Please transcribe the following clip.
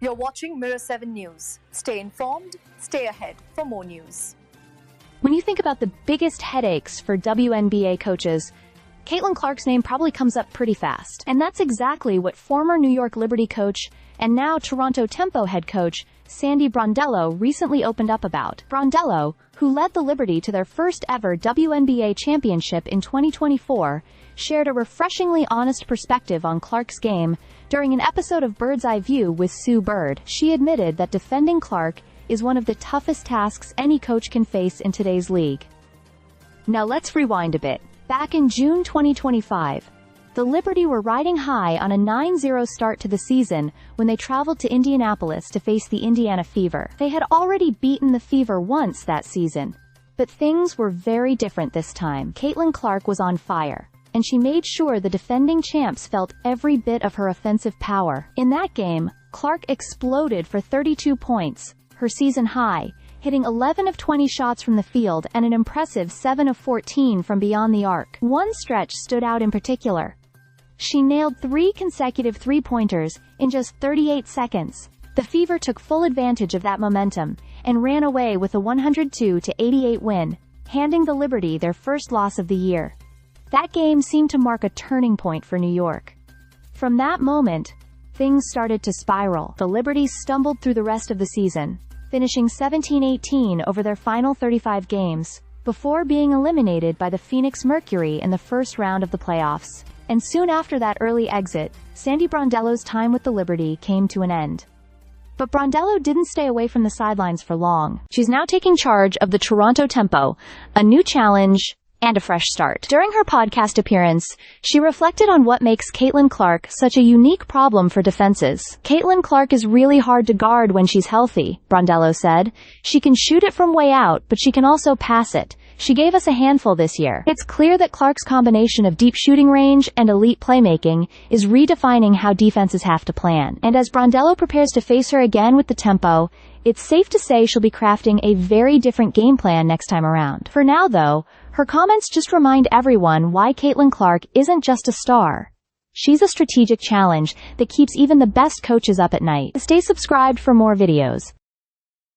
You're watching Mirror 7 News. Stay informed, stay ahead for more news. When you think about the biggest headaches for WNBA coaches, Caitlin Clark's name probably comes up pretty fast. And that's exactly what former New York Liberty coach and now Toronto Tempo head coach Sandy Brondello recently opened up about. Brondello, who led the Liberty to their first ever WNBA championship in 2024, shared a refreshingly honest perspective on Clark's game during an episode of Bird's Eye View with Sue Bird. She admitted that defending Clark is one of the toughest tasks any coach can face in today's league. Now let's rewind a bit. Back in June 2025, the Liberty were riding high on a 9-0 start to the season when they traveled to Indianapolis to face the Indiana Fever. They had already beaten the Fever once that season, but things were very different this time. Caitlin Clark was on fire, and she made sure the defending champs felt every bit of her offensive power. In that game, Clark exploded for 32 points, her season high, hitting 11 of 20 shots from the field and an impressive 7 of 14 from beyond the arc. One stretch stood out in particular. She nailed 3 consecutive three-pointers in just 38 seconds. The Fever took full advantage of that momentum and ran away with a 102-88 win, handing the Liberty their first loss of the year. That game seemed to mark a turning point for New York. From that moment, things started to spiral. The Liberty stumbled through the rest of the season, finishing 17-18 over their final 35 games, before being eliminated by the Phoenix Mercury in the first round of the playoffs. And soon after that early exit, Sandy Brondello's time with the Liberty came to an end. But Brondello didn't stay away from the sidelines for long. She's now taking charge of the Toronto Tempo, a new challenge and a fresh start. During her podcast appearance, she reflected on what makes Caitlin Clark such a unique problem for defenses. Caitlin Clark is really hard to guard when she's healthy, Brondello said. She can shoot it from way out, but she can also pass it. She gave us a handful this year. It's clear that Clark's combination of deep shooting range and elite playmaking is redefining how defenses have to plan. And as Brondello prepares to face her again with the Tempo, it's safe to say she'll be crafting a very different game plan next time around. For now, though, her comments just remind everyone why Caitlin Clark isn't just a star. She's a strategic challenge that keeps even the best coaches up at night. Stay subscribed for more videos.